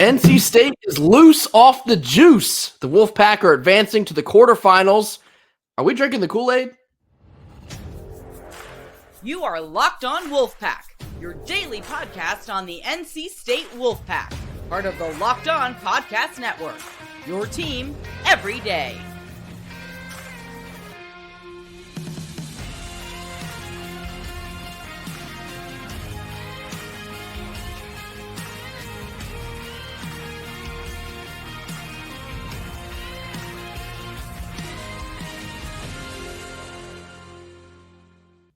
NC State is loose off the juice. The Wolfpack are advancing to the quarterfinals. Are we drinking the Kool-Aid? You are Locked On Wolfpack, your daily podcast on the NC State Wolfpack, part of the Locked On Podcast Network, your team every day.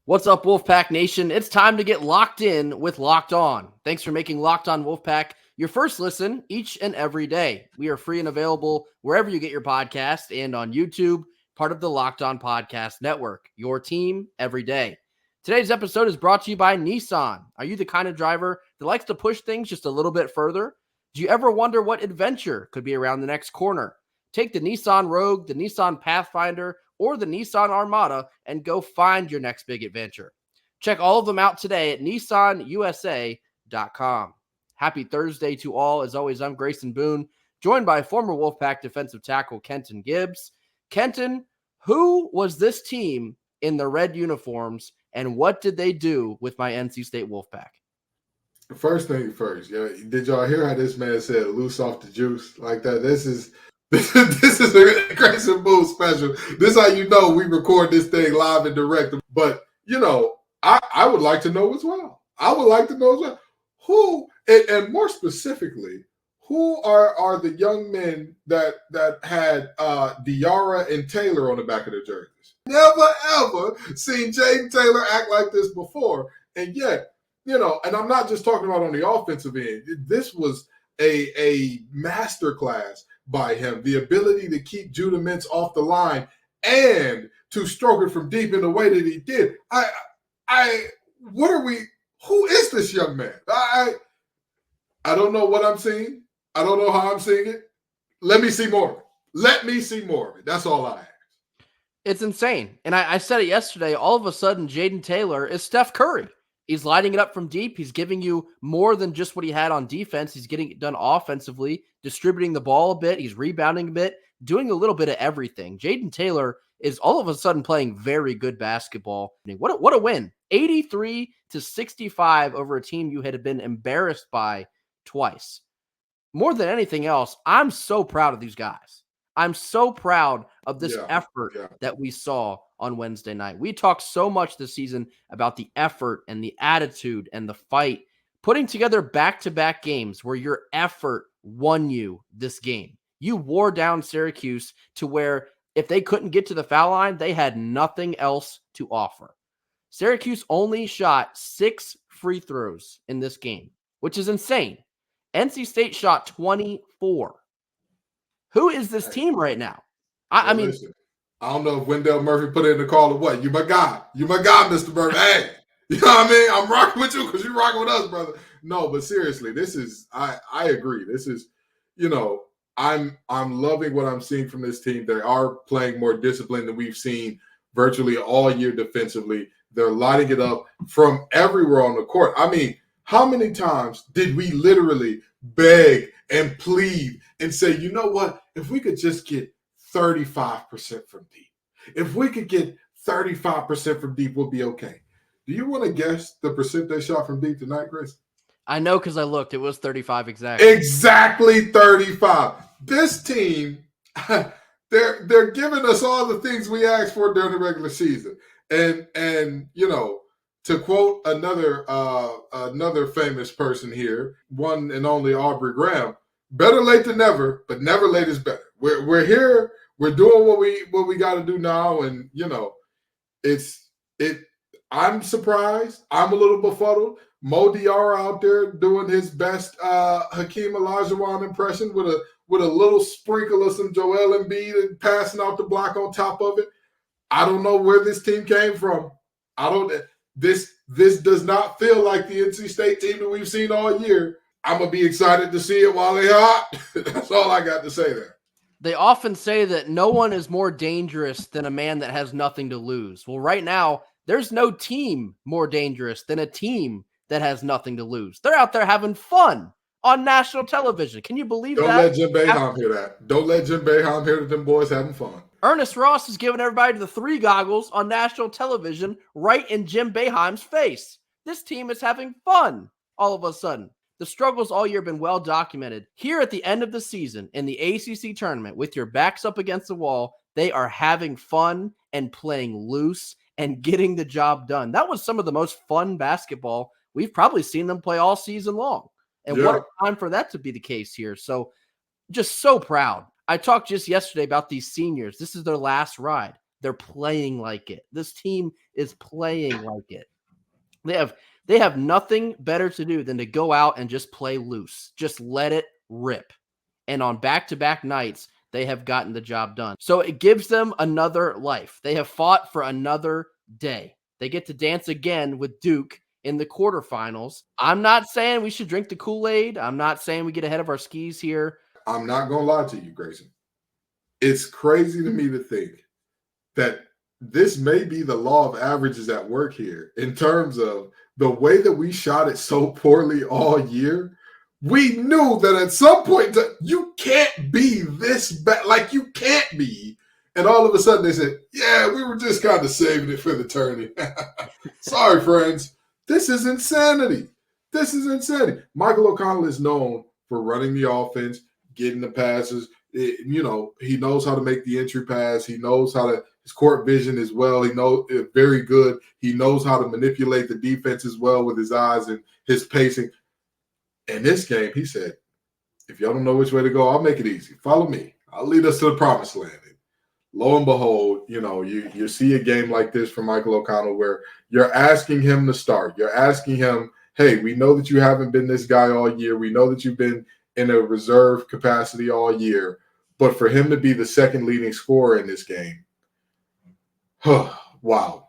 What's up, Wolfpack Nation? It's time to get locked in with Locked On. Thanks for making Locked On Wolfpack your first listen each and every day. We are free and available wherever you get your podcast and on YouTube, part of the Locked On Podcast Network, your team every day. Today's episode is brought to you by Nissan. Are you the kind of driver that likes to push things just a little bit further? Do you ever wonder what adventure could be around the next corner? Take the Nissan Rogue, the Nissan Pathfinder, or the Nissan Armada and go find your next big adventure. Check all of them out today at nissanusa.com. Happy Thursday to all. As always, I'm Grayson Boone, joined by former Wolfpack defensive tackle Kenton Gibbs. Kenton, who was this team in the red uniforms, and what did they do with my NC State Wolfpack? First thing first, did y'all hear how this man said loose off the juice like that? This is a Grayson Boone special. This is how you know we record this thing live and direct. But, I would like to know as well. Who, and more specifically, who are the young men that had Diarra and Taylor on the back of their jerseys? Never, ever seen Jaden Taylor act like this before. And yet, and I'm not just talking about on the offensive end. This was a masterclass by him, the ability to keep Judah Mintz off the line and to stroke it from deep in the way that he did. Who is this young man? I don't know what I'm seeing. I don't know how I'm seeing it. Let me see more of it. That's all I ask. It's insane. And I said it yesterday. All of a sudden, Jaden Taylor is Steph Curry. He's lighting it up from deep. He's giving you more than just what he had on defense. He's getting it done offensively, distributing the ball a bit. He's rebounding a bit, doing a little bit of everything. Jaden Taylor is all of a sudden playing very good basketball. What a win. 83-65 over a team you had been embarrassed by twice. More than anything else, I'm so proud of these guys. I'm so proud of this effort that we saw on Wednesday night. We talked so much this season about the effort and the attitude and the fight, putting together back-to-back games where your effort won you this game. You wore down Syracuse to where if they couldn't get to the foul line, they had nothing else to offer. Syracuse only shot 6 free throws in this game, which is insane. NC State shot 24. Who is this team right now? I mean, listen, I don't know if Wendell Murphy put in the call or what. You my guy, Mr. Murphy. Hey, you know what I mean? I'm rocking with you because you're rocking with us, brother. No, but seriously, this is I agree. This is, I'm loving what I'm seeing from this team. They are playing more disciplined than we've seen virtually all year defensively. They're lighting it up from everywhere on the court. I mean, how many times did we literally beg and plead and say, you know what, if we could just get 35% from deep, if we could get 35% from deep, we'll be okay. Do you want to guess the percent they shot from deep tonight, Chris? I know because I looked. It was 35 exactly. Exactly 35. This team, they're giving us all the things we asked for during the regular season. And to quote another famous person here, one and only Aubrey Graham, better late than never, but never late is better. We're here. We're doing what we got to do now, and I'm surprised. I'm a little befuddled. Mo Diarra out there doing his best Hakeem Olajuwon impression with a little sprinkle of some Joel Embiid and passing out the block on top of it. I don't know where this team came from. This does not feel like the NC State team that we've seen all year. I'm going to be excited to see it while they're hot. That's all I got to say there. They often say that no one is more dangerous than a man that has nothing to lose. Well, right now, there's no team more dangerous than a team that has nothing to lose. They're out there having fun on national television. Can you believe that? Don't let Jim Boeheim hear that. Don't let Jim Boeheim hear that them boys having fun. Ernest Ross is giving everybody the 3 goggles on national television right in Jim Boeheim's face. This team is having fun all of a sudden. The struggles all year have been well documented. Here at the end of the season in the ACC tournament with your backs up against the wall, they are having fun and playing loose and getting the job done. That was some of the most fun basketball we've probably seen them play all season long. And what a time for that to be the case here. So just so proud. I talked just yesterday about these seniors. This is their last ride. They're playing like it. This team is playing like it. They have nothing better to do than to go out and just play loose. Just let it rip. And on back-to-back nights, they have gotten the job done. So it gives them another life. They have fought for another day. They get to dance again with Duke in the quarterfinals. I'm not saying we should drink the Kool-Aid. I'm not saying we get ahead of our skis here. I'm not going to lie to you, Grayson. It's crazy to me to think that this may be the law of averages at work here in terms of the way that we shot it so poorly all year. We knew that at some point you can't be this bad. Like, you can't be. And all of a sudden they said, yeah, we were just kind of saving it for the tourney. Sorry, friends. This is insanity. This is insanity. Michael O'Connell is known for running the offense, getting the passes. He knows how to make the entry pass. He knows how to, his court vision as well. He knows very good. He knows how to manipulate the defense as well with his eyes and his pacing. In this game, he said, if y'all don't know which way to go, I'll make it easy. Follow me. I'll lead us to the promised land. And lo and behold, you see a game like this from Michael O'Connell where you're asking him to start. You're asking him, hey, we know that you haven't been this guy all year. We know that you've been in a reserve capacity all year. But for him to be the second leading scorer in this game, wow.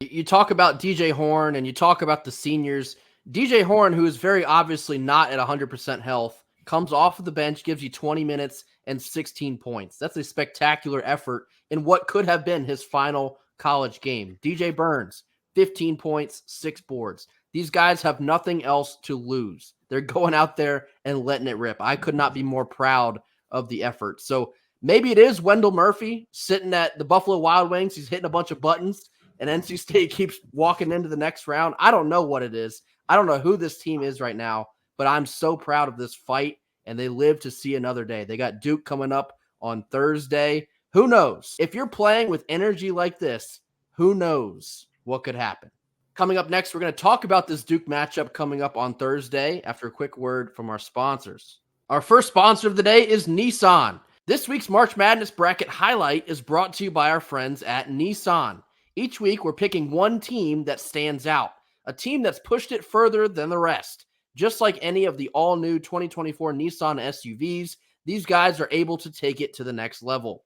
You talk about DJ Horn and you talk about the seniors. DJ Horn, who is very obviously not at 100% health, comes off of the bench, gives you 20 minutes and 16 points. That's a spectacular effort in what could have been his final college game. DJ Burns, 15 points, 6 boards. These guys have nothing else to lose. They're going out there and letting it rip. I could not be more proud of the effort. So maybe it is Wendell Murphy sitting at the Buffalo Wild Wings. He's hitting a bunch of buttons, and NC State keeps walking into the next round. I don't know what it is. I don't know who this team is right now, but I'm so proud of this fight, and they live to see another day. They got Duke coming up on Thursday. Who knows? If you're playing with energy like this, who knows what could happen? Coming up next, we're going to talk about this Duke matchup coming up on Thursday after a quick word from our sponsors. Our first sponsor of the day is Nissan. This week's March Madness bracket highlight is brought to you by our friends at Nissan. Each week, we're picking one team that stands out, a team that's pushed it further than the rest. Just like any of the all-new 2024 Nissan SUVs, these guys are able to take it to the next level.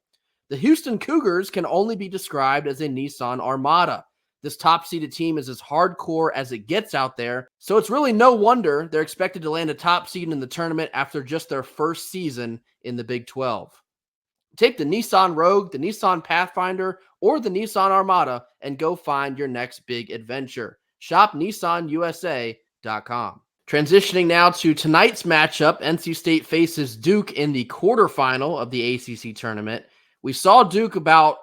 The Houston Cougars can only be described as a Nissan Armada. This top-seeded team is as hardcore as it gets out there, so it's really no wonder they're expected to land a top seed in the tournament after just their first season in the Big 12. Take the Nissan Rogue, the Nissan Pathfinder, or the Nissan Armada and go find your next big adventure. Shop NissanUSA.com. Transitioning now to tonight's matchup, NC State faces Duke in the quarterfinal of the ACC Tournament. We saw Duke about,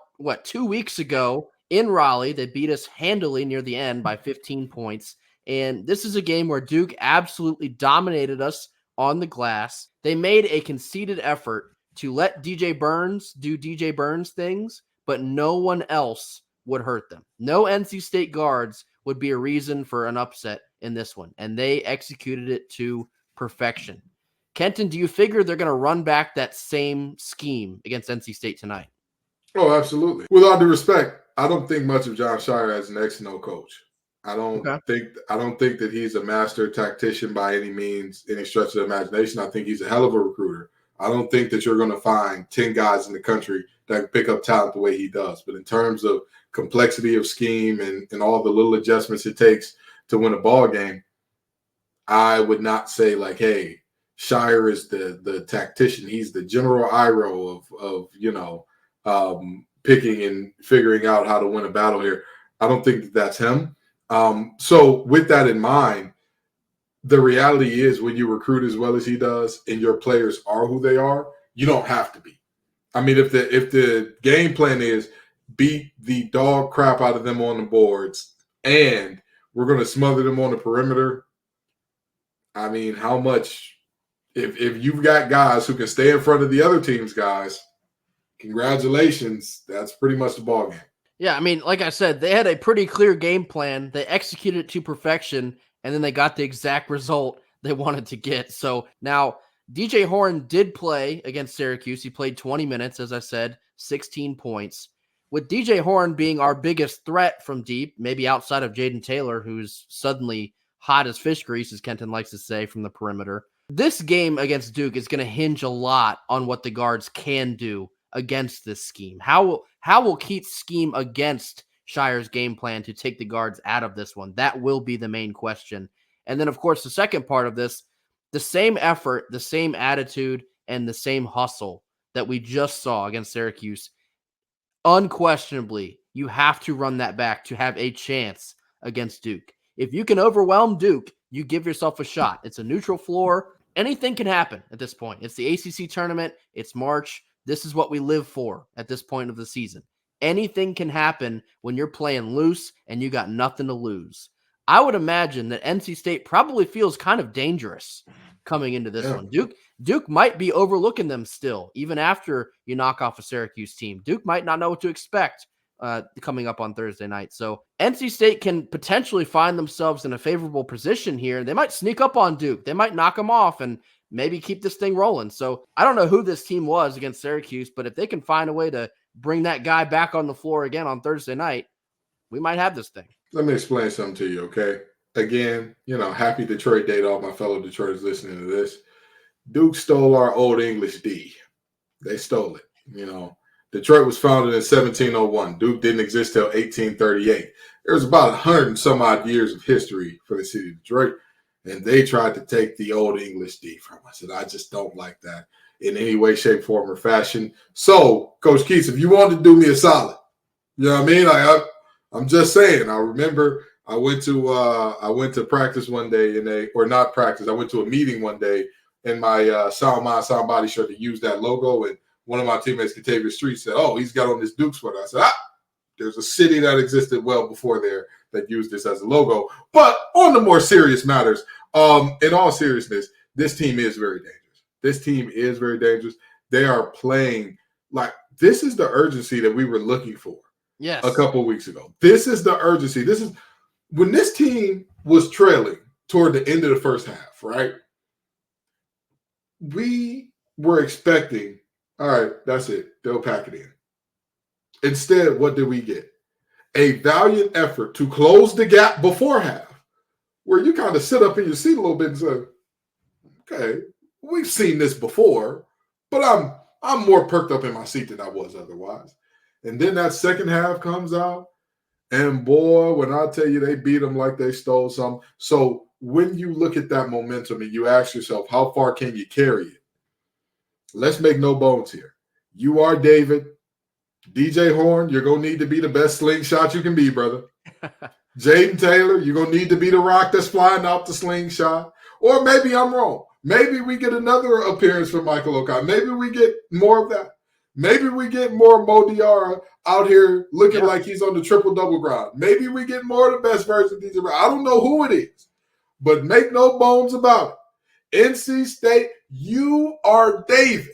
2 weeks ago in Raleigh. They beat us handily near the end by 15 points. And this is a game where Duke absolutely dominated us on the glass. They made a conceited effort to let DJ Burns do DJ Burns things, but no one else would hurt them. No NC State guards would be a reason for an upset in this one, and they executed it to perfection. Kenton, do you figure they're going to run back that same scheme against NC State tonight? Oh, absolutely. With all due respect, I don't think much of John Shire as an X&O coach. I don't think that he's a master tactician by any means, any stretch of the imagination. I think he's a hell of a recruiter. I don't think that you're going to find 10 guys in the country that can pick up talent the way he does. But in terms of complexity of scheme and all the little adjustments it takes to win a ball game, I would not say like, hey, Shire is the tactician. He's the General Iroh of picking and figuring out how to win a battle here. I don't think that's him. So with that in mind, the reality is when you recruit as well as he does and your players are who they are, you don't have to be. I mean, if the game plan is beat the dog crap out of them on the boards and we're going to smother them on the perimeter, I mean, how much if you've got guys who can stay in front of the other team's guys, congratulations, that's pretty much the ball game. Yeah, I mean, like I said, they had a pretty clear game plan. They executed it to perfection, and then they got the exact result they wanted to get. So now DJ Horn did play against Syracuse. He played 20 minutes, as I said, 16 points. With DJ Horn being our biggest threat from deep, maybe outside of Jaden Taylor, who's suddenly hot as fish grease, as Kenton likes to say, from the perimeter. This game against Duke is going to hinge a lot on what the guards can do against this scheme. How will Keats scheme against Shire's game plan to take the guards out of this one? That will be the main question. And then, of course, the second part of this, the same effort, the same attitude, and the same hustle that we just saw against Syracuse, unquestionably, you have to run that back to have a chance against Duke. If you can overwhelm Duke, you give yourself a shot. It's a neutral floor. Anything can happen at this point. It's the ACC tournament. It's March. This is what we live for at this point of the season. Anything can happen when you're playing loose and you got nothing to lose. I would imagine that NC State probably feels kind of dangerous coming into this one. Duke might be overlooking them still, even after you knock off a Syracuse team. Duke might not know what to expect coming up on Thursday night. So NC State can potentially find themselves in a favorable position here. They might sneak up on Duke. They might knock them off and maybe keep this thing rolling. So I don't know who this team was against Syracuse, but if they can find a way to bring that guy back on the floor again on Thursday night, we might have this thing. Let me explain something to you, okay? Again, happy Detroit Day to all my fellow Detroiters listening to this. Duke stole our old English D. They stole it. Detroit was founded in 1701. Duke didn't exist till 1838. There's about 100 and some odd years of history for the city of Detroit, and they tried to take the old English D from us, and I just don't like that in any way, shape, form, or fashion. So, Coach Keats, if you wanted to do me a solid, you know what I mean? I'm just saying. I remember I went to practice one day I went to a meeting one day in my Sound Mind, Sound Body shirt to use that logo, and one of my teammates, Catavia Street, said, "Oh, he's got on this Duke sweater." I said, there's a city that existed well before there that used this as a logo. But on the more serious matters, in all seriousness, this team is very dangerous. They are playing like this is the urgency that we were looking for a couple of weeks ago. This is the urgency. This is when this team was trailing toward the end of the first half, right? We were expecting, all right, that's it. They'll pack it in. Instead, what did we get? A valiant effort to close the gap before half, where you kind of sit up in your seat a little bit and say, okay, we've seen this before, but I'm more perked up in my seat than I was otherwise. And then that second half comes out, and boy, when I tell you they beat them like they stole something. So when you look at that momentum and you ask yourself, how far can you carry it? Let's make no bones here. You are David. DJ Horn, you're going to need to be the best slingshot you can be, brother. Jaden Taylor, you're going to need to be the rock that's flying out the slingshot. Or maybe I'm wrong. Maybe we get another appearance from Michael O'Connor. Maybe we get more of that. Maybe we get more Mo Diarra out here looking like he's on the triple-double grind. Maybe we get more of the best version of DJ Brown. I don't know who it is, but make no bones about it. NC State, you are David,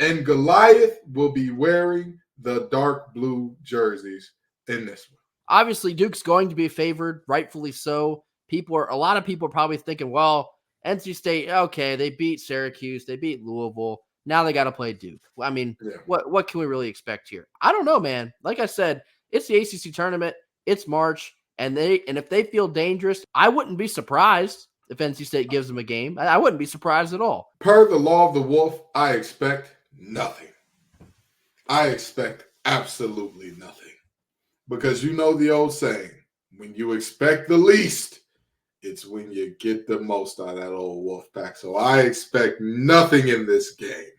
and Goliath will be wearing the dark blue jerseys in this one. Obviously, Duke's going to be favored, rightfully so. A lot of people are probably thinking, well, NC State, okay, they beat Syracuse, they beat Louisville. Now they got to play Duke. I mean, what can we really expect here? I don't know, man. Like I said, it's the ACC tournament. It's March, and if they feel dangerous, I wouldn't be surprised if NC State gives them a game. I wouldn't be surprised at all. Per the law of the wolf, I expect nothing. I expect absolutely nothing. Because you know the old saying, when you expect the least, it's when you get the most out of that old Wolfpack. So I expect nothing in this game.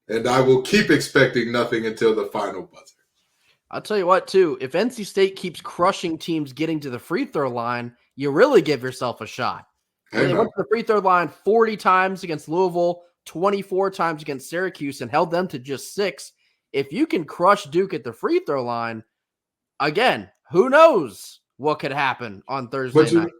And I will keep expecting nothing until the final buzzer. I'll tell you what, too. If NC State keeps crushing teams getting to the free throw line, you really give yourself a shot. They went to the free throw line 40 times against Louisville, 24 times against Syracuse, and held them to just 6. If you can crush Duke at the free throw line, again, who knows what could happen on Thursday night.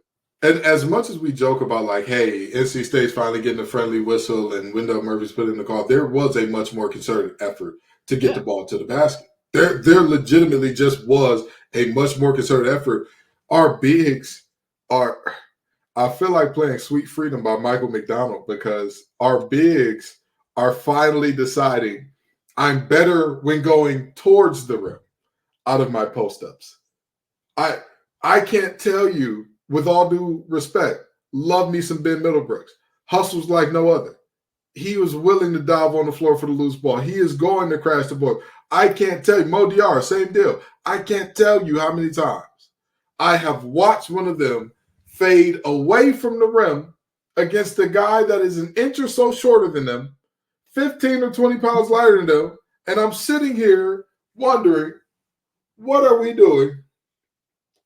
And as much as we joke about, like, hey, NC State's finally getting a friendly whistle and Wendell Murphy's put in the call, there was a much more concerted effort to get the ball to the basket. There legitimately just was a much more concerted effort. Our bigs are, I feel like playing Sweet Freedom by Michael McDonald, because our bigs are finally deciding I'm better when going towards the rim out of my post-ups. I can't tell you, with all due respect, love me some Ben Middlebrooks. Hustles like no other. He was willing to dive on the floor for the loose ball. He is going to crash the board. I can't tell you, Mo Diarra, same deal. I can't tell you how many times I have watched one of them fade away from the rim against a guy that is an inch or so shorter than them, 15 or 20 pounds lighter than them, and I'm sitting here wondering, what are we doing?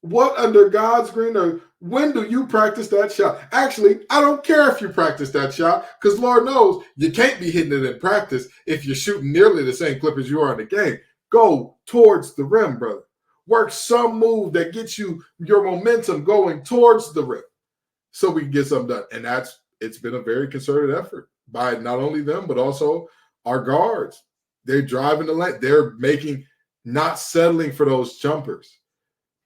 What under God's green earth? When do you practice that shot? Actually, I don't care if you practice that shot, because Lord knows you can't be hitting it in practice if you're shooting nearly the same clip as you are in the game. Go towards the rim, brother. Work some move that gets you your momentum going towards the rim so we can get something done. And it's been a very concerted effort by not only them, but also our guards. They're driving the lane. They're not settling for those jumpers,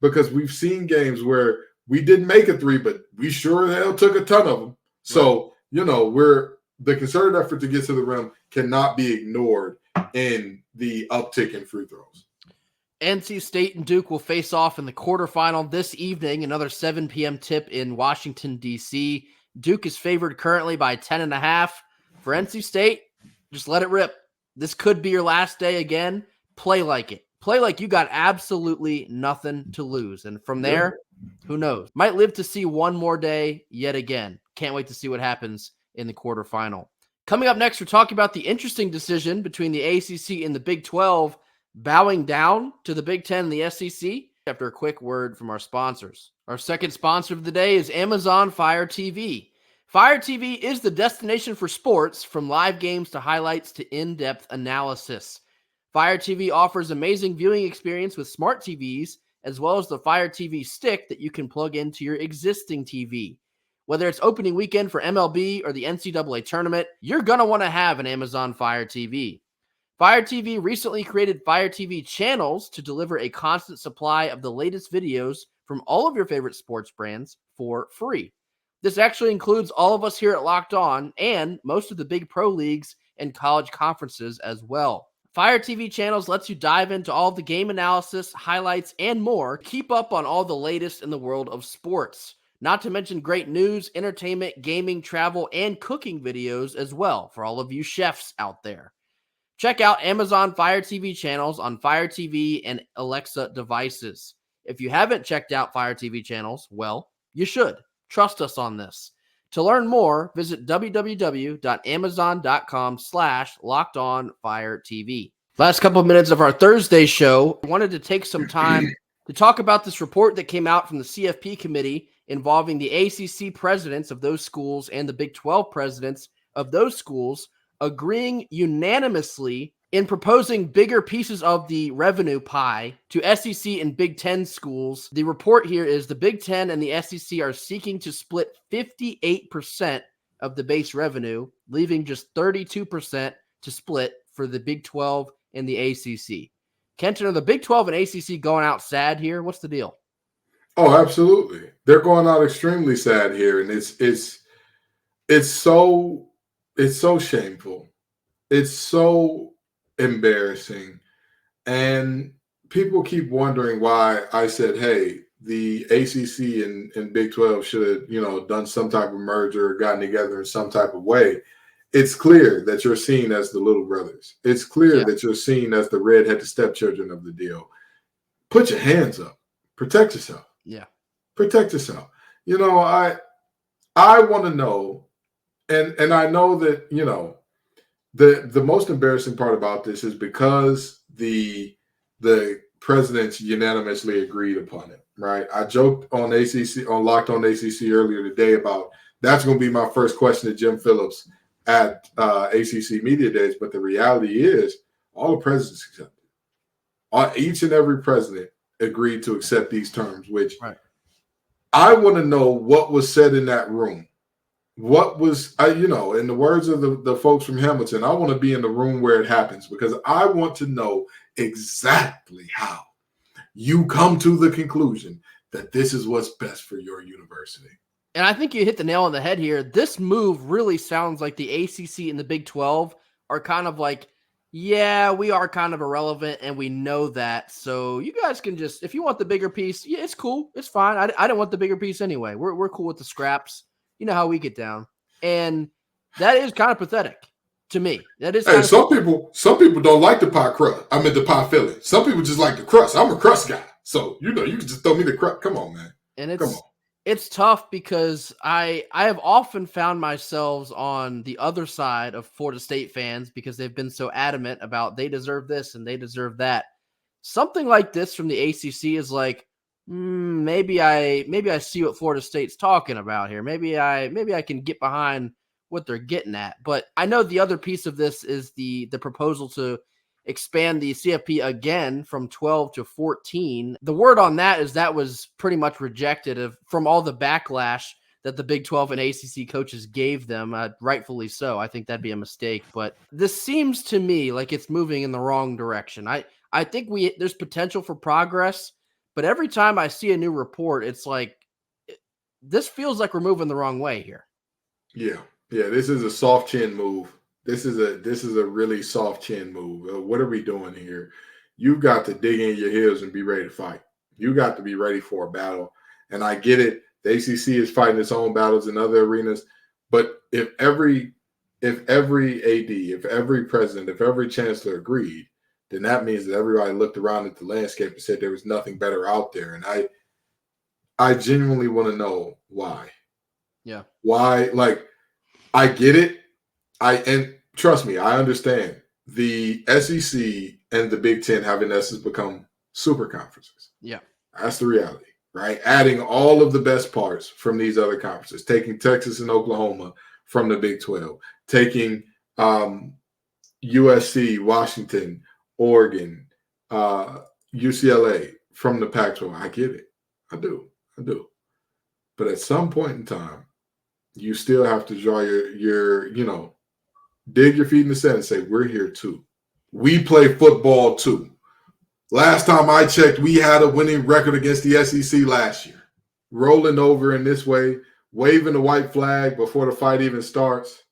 because we've seen games where we didn't make a 3, but we sure as hell took a ton of them. So, the concerted effort to get to the rim cannot be ignored in the uptick in free throws. NC State and Duke will face off in the quarterfinal this evening, another 7 p.m. tip in Washington, D.C. Duke is favored currently by 10.5. For NC State, just let it rip. This could be your last day again. Play like it. Play like you got absolutely nothing to lose. And from there, who knows? Might live to see one more day yet again. Can't wait to see what happens in the quarterfinal. Coming up next, we're talking about the interesting decision between the ACC and the Big 12 bowing down to the Big 10 and the SEC after a quick word from our sponsors. Our second sponsor of the day is Amazon Fire TV. Fire TV is the destination for sports, from live games to highlights to in-depth analysis. Fire TV offers amazing viewing experience with smart TVs, as well as the Fire TV stick that you can plug into your existing TV. Whether it's opening weekend for MLB or the NCAA tournament, you're going to want to have an Amazon Fire TV. Fire TV recently created Fire TV channels to deliver a constant supply of the latest videos from all of your favorite sports brands for free. This actually includes all of us here at Locked On and most of the big pro leagues and college conferences as well. Fire TV channels lets you dive into all the game analysis, highlights, and more. Keep up on all the latest in the world of sports. Not to mention great news, entertainment, gaming, travel, and cooking videos as well for all of you chefs out there. Check out Amazon Fire TV channels on Fire TV and Alexa devices. If you haven't checked out Fire TV channels, well, you should. Trust us on this. To learn more, visit www.amazon.com/LockedOnFireTV. Last couple of minutes of our Thursday show, I wanted to take some time to talk about this report that came out from the CFP committee involving the ACC presidents of those schools and the Big 12 presidents of those schools agreeing unanimously in proposing bigger pieces of the revenue pie to SEC and Big 10 schools. The report here is the Big 10 and the SEC are seeking to split 58% of the base revenue, leaving just 32% to split for the Big 12 and the ACC. Kenton, are the Big 12 and ACC going out sad here? What's the deal? Oh, absolutely. They're going out extremely sad here, and it's so shameful. It's so embarrassing. And people keep wondering why I said, hey, the ACC and Big 12 should have, done some type of merger, gotten together in some type of way. It's clear that you're seen as the little brothers. It's clear that you're seen as the redheaded stepchildren of the deal. Put your hands up. Protect yourself. Yeah. Protect yourself. I want to know, and I know that, the most embarrassing part about this is because the presidents unanimously agreed upon it, right? I joked on Locked On ACC earlier today about That's going to be my first question to Jim Phillips at ACC Media Days. But the reality is, all the presidents accepted. Each and every president agreed to accept these terms, which I want to know what was said in that room. What was, in the words of the folks from Hamilton, I want to be in the room where it happens, because I want to know exactly how you come to the conclusion that this is what's best for your university. And I think you hit the nail on the head here. This move really sounds like the ACC and the Big 12 are kind of like, yeah, we are kind of irrelevant, and we know that. So you guys can just, if you want the bigger piece, yeah, it's cool. It's fine. I don't want the bigger piece anyway. We're cool with the scraps. You know how we get down. And that is kind of pathetic to me. That is. Hey, some people don't like the pie crust. I mean, the pie filling. Some people just like the crust. I'm a crust guy. So, you can just throw me the crust. Come on, man. And it's tough because I have often found myself on the other side of Florida State fans because they've been so adamant about they deserve this and they deserve that. Something like this from the ACC is like, maybe I see what Florida State's talking about here. Maybe I can get behind what they're getting at. But I know the other piece of this is the proposal to expand the CFP again from 12 to 14. The word on that is that was pretty much rejected from all the backlash that the Big 12 and ACC coaches gave them, rightfully so. I think that'd be a mistake. But this seems to me like it's moving in the wrong direction. I think there's potential for progress, but every time I see a new report, it's like, this feels like we're moving the wrong way here. Yeah, this is a soft chin move. This is a really soft chin move. What are we doing here? You've got to dig in your heels and be ready to fight. You got to be ready for a battle. And I get it. The ACC is fighting its own battles in other arenas. But if every AD, if every president, if every chancellor agreed, then that means that everybody looked around at the landscape and said there was nothing better out there. And I genuinely want to know why. Yeah. Why? Like, I get it. And trust me, I understand. The SEC and the Big Ten have in essence become super conferences. Yeah. That's the reality, right? Adding all of the best parts from these other conferences, taking Texas and Oklahoma from the Big 12, taking USC, Washington, Oregon, UCLA from the Pac-12. I get it. I do. But at some point in time, you still have to draw your dig your feet in the sand and say, we're here too. We play football too. Last time I checked, we had a winning record against the SEC last year. Rolling over in this way, waving the white flag before the fight even starts.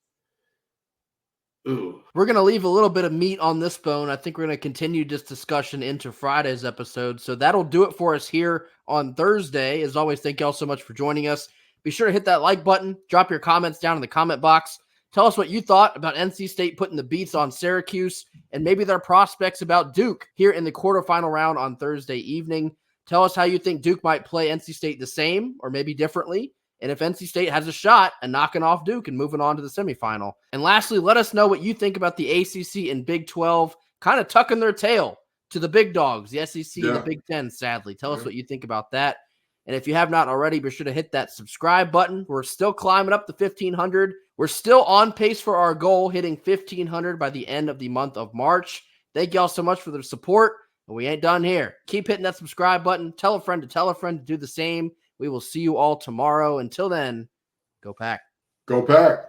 Ooh. We're going to leave a little bit of meat on this bone. I think we're going to continue this discussion into Friday's episode. So that'll do it for us here on Thursday. As always, thank y'all so much for joining us. Be sure to hit that like button. Drop your comments down in the comment box. Tell us what you thought about NC State putting the beats on Syracuse and maybe their prospects about Duke here in the quarterfinal round on Thursday evening. Tell us how you think Duke might play NC State the same or maybe differently, and if NC State has a shot at knocking off Duke and moving on to the semifinal. And lastly, let us know what you think about the ACC and Big 12 kind of tucking their tail to the big dogs, the SEC and the Big 10, sadly. Tell us what you think about that. And if you have not already, be sure to hit that subscribe button. We're still climbing up to 1,500. We're still on pace for our goal, hitting 1,500 by the end of the month of March. Thank y'all so much for the support. And we ain't done here. Keep hitting that subscribe button. Tell a friend to do the same. We will see you all tomorrow. Until then, go Pack. Go Pack.